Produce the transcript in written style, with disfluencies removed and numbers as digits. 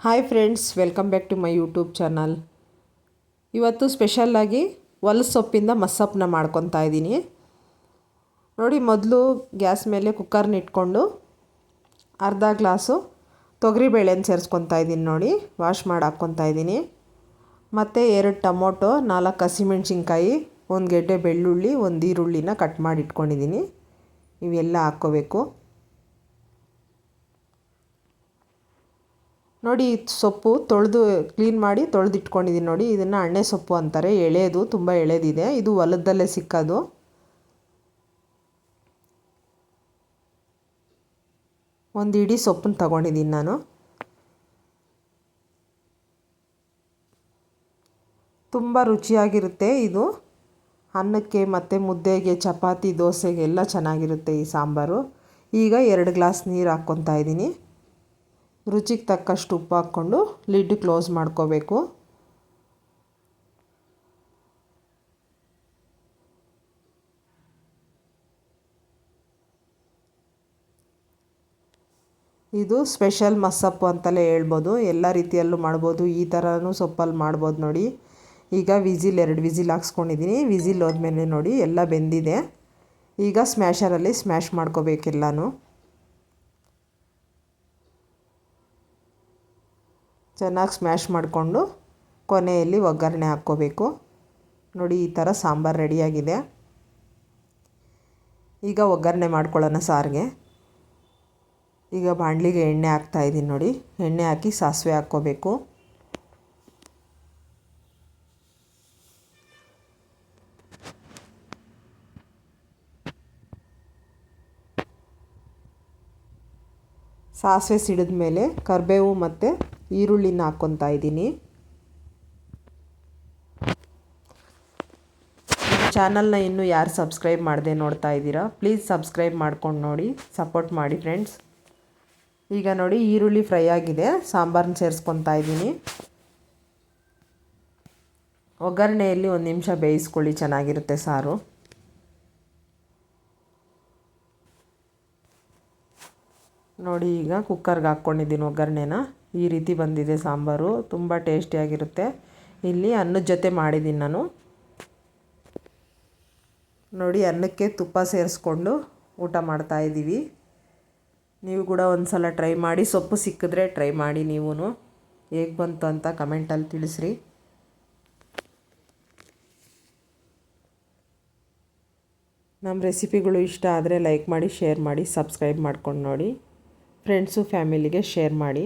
Hi friends, welcome back to my YouTube channel. ಇವತ್ತು ಸ್ಪೆಷಲ್ಲಾಗಿ ಹೊಲಸು ಸೊಪ್ಪಿಂದ ಮಸ್ಸಪ್ಪನ್ನ ಮಾಡ್ಕೊತಾ ಇದ್ದೀನಿ. ನೋಡಿ, ಮೊದಲು ಗ್ಯಾಸ್ ಮೇಲೆ ಕುಕ್ಕರ್ನ ಇಟ್ಕೊಂಡು ಅರ್ಧ ಗ್ಲಾಸು ತೊಗರಿಬೇಳೆನ ಸೇರಿಸ್ಕೊತಾ ಇದ್ದೀನಿ. ನೋಡಿ, ವಾಶ್ ಮಾಡಿ ಹಾಕ್ಕೊತಾ ಇದ್ದೀನಿ. ಮತ್ತು 2 ಟೊಮೊಟೊ, 4 ಹಸಿಮೆಣ್ಸಿನ್ಕಾಯಿ, 1 ಗೆಡ್ಡೆ ಬೆಳ್ಳುಳ್ಳಿ, 1 ಈರುಳ್ಳಿನ ಕಟ್ ಮಾಡಿ ಇಟ್ಕೊಂಡಿದ್ದೀನಿ. ಇವೆಲ್ಲ ಹಾಕ್ಕೋಬೇಕು. ನೋಡಿ, ಸೊಪ್ಪು ಕ್ಲೀನ್ ಮಾಡಿ ತೊಳೆದಿಟ್ಕೊಂಡಿದ್ದೀನಿ. ನೋಡಿ, ಇದನ್ನು ಅಣ್ಣೆ ಸೊಪ್ಪು ಅಂತಾರೆ. ಎಳೆದು, ತುಂಬ ಎಳೆದಿದೆ. ಇದು ಹೊಲದಲ್ಲೇ ಸಿಕ್ಕೋದು. ಒಂದು ಇಡೀ ಸೊಪ್ಪನ್ನು ತಗೊಂಡಿದ್ದೀನಿ ನಾನು. ತುಂಬ ರುಚಿಯಾಗಿರುತ್ತೆ ಇದು. ಅನ್ನಕ್ಕೆ ಮತ್ತು ಮುದ್ದೆಗೆ, ಚಪಾತಿ, ದೋಸೆಗೆ ಎಲ್ಲ ಚೆನ್ನಾಗಿರುತ್ತೆ ಈ ಸಾಂಬಾರು. ಈಗ 2 ಗ್ಲಾಸ್ ನೀರು ಹಾಕ್ಕೊತಾ ಇದ್ದೀನಿ. ರುಚಿಗೆ ತಕ್ಕಷ್ಟು ಉಪ್ಪು ಹಾಕ್ಕೊಂಡು ಲಿಡ್ ಕ್ಲೋಸ್ ಮಾಡ್ಕೋಬೇಕು. ಇದು ಸ್ಪೆಷಲ್ ಮಸ್ಸಪ್ಪು ಅಂತಲೇ ಹೇಳ್ಬೋದು. ಎಲ್ಲ ರೀತಿಯಲ್ಲೂ ಮಾಡ್ಬೋದು. ಈ ಥರನೂ ಸೊಪ್ಪಲ್ಲಿ ಮಾಡ್ಬೋದು. ನೋಡಿ, ಈಗ 2 ವಿಸಿಲ್ ಹಾಕ್ಸ್ಕೊಂಡಿದ್ದೀನಿ. ವಿಸಿಲ್ ಹೋದ್ಮೇಲೆ ನೋಡಿ ಎಲ್ಲ ಬೆಂದಿದೆ. ಈಗ ಸ್ಮ್ಯಾಶರಲ್ಲಿ ಸ್ಮ್ಯಾಶ್ ಮಾಡ್ಕೋಬೇಕೆಲ್ಲನೂ. ಚೆನ್ನಾಗಿ ಸ್ಮ್ಯಾಶ್ ಮಾಡಿಕೊಂಡು ಕೊನೆಯಲ್ಲಿ ಒಗ್ಗರಣೆ ಹಾಕ್ಕೋಬೇಕು. ನೋಡಿ, ಈ ಥರ ಸಾಂಬಾರು ರೆಡಿಯಾಗಿದೆ. ಈಗ ಒಗ್ಗರಣೆ ಮಾಡ್ಕೊಳ್ಳೋಣ ಸಾರಿಗೆ. ಈಗ ಬಾಣಲಿಗೆ ಎಣ್ಣೆ ಹಾಕ್ತಾಯಿದ್ದೀನಿ. ನೋಡಿ, ಎಣ್ಣೆ ಹಾಕಿ ಸಾಸಿವೆ ಹಾಕ್ಕೋಬೇಕು. ಸಾಸಿವೆ ಸಿಡಿದ ಮೇಲೆ ಕರಿಬೇವು ಮತ್ತು ಈರುಳ್ಳಿನ ಹಾಕ್ಕೊತಾ ಇದ್ದೀನಿ. ಚಾನಲ್ನ ಇನ್ನೂ ಯಾರು ಸಬ್ಸ್ಕ್ರೈಬ್ ಮಾಡದೆ ನೋಡ್ತಾ ಇದ್ದೀರಾ, ಪ್ಲೀಸ್ ಸಬ್ಸ್ಕ್ರೈಬ್ ಮಾಡ್ಕೊಂಡು ನೋಡಿ, ಸಪೋರ್ಟ್ ಮಾಡಿ ಫ್ರೆಂಡ್ಸ್. ಈಗ ನೋಡಿ, ಈರುಳ್ಳಿ ಫ್ರೈ ಆಗಿದೆ. ಸಾಂಬಾರನ್ನ ಸೇರಿಸ್ಕೊತಾ ಇದ್ದೀನಿ. ಒಗ್ಗರಣೆಯಲ್ಲಿ 1 ನಿಮಿಷ ಬೇಯಿಸ್ಕೊಳ್ಳಿ, ಚೆನ್ನಾಗಿರುತ್ತೆ ಸಾರು. ನೋಡಿ, ಈಗ ಕುಕ್ಕರ್ಗೆ ಹಾಕ್ಕೊಂಡಿದ್ದೀನಿ ಒಗ್ಗರಣೆನ. ಈ ರೀತಿ ಬಂದಿದೆ ಸಾಂಬಾರು. ತುಂಬ ಟೇಸ್ಟಿಯಾಗಿರುತ್ತೆ. ಇಲ್ಲಿ ಅನ್ನದ ಜೊತೆ ಮಾಡಿದ್ದೀನಿ ನಾನು. ನೋಡಿ, ಅನ್ನಕ್ಕೆ ತುಪ್ಪ ಸೇರಿಸ್ಕೊಂಡು ಊಟ ಮಾಡ್ತಾಯಿದ್ದೀವಿ. ನೀವು ಕೂಡ ಒಂದು ಸಲ ಟ್ರೈ ಮಾಡಿ. ಸೊಪ್ಪು ಸಿಕ್ಕಿದ್ರೆ ಟ್ರೈ ಮಾಡಿ. ನೀವು ಹೇಗೆ ಬಂತು ಅಂತ ಕಮೆಂಟಲ್ಲಿ ತಿಳಿಸ್ರಿ. ನಮ್ಮ ರೆಸಿಪಿಗಳು ಇಷ್ಟ ಆದರೆ ಲೈಕ್ ಮಾಡಿ, ಶೇರ್ ಮಾಡಿ, ಸಬ್ಸ್ಕ್ರೈಬ್ ಮಾಡ್ಕೊಂಡು ನೋಡಿ. ಫ್ರೆಂಡ್ಸು ಫ್ಯಾಮಿಲಿಗೆ ಶೇರ್ ಮಾಡಿ.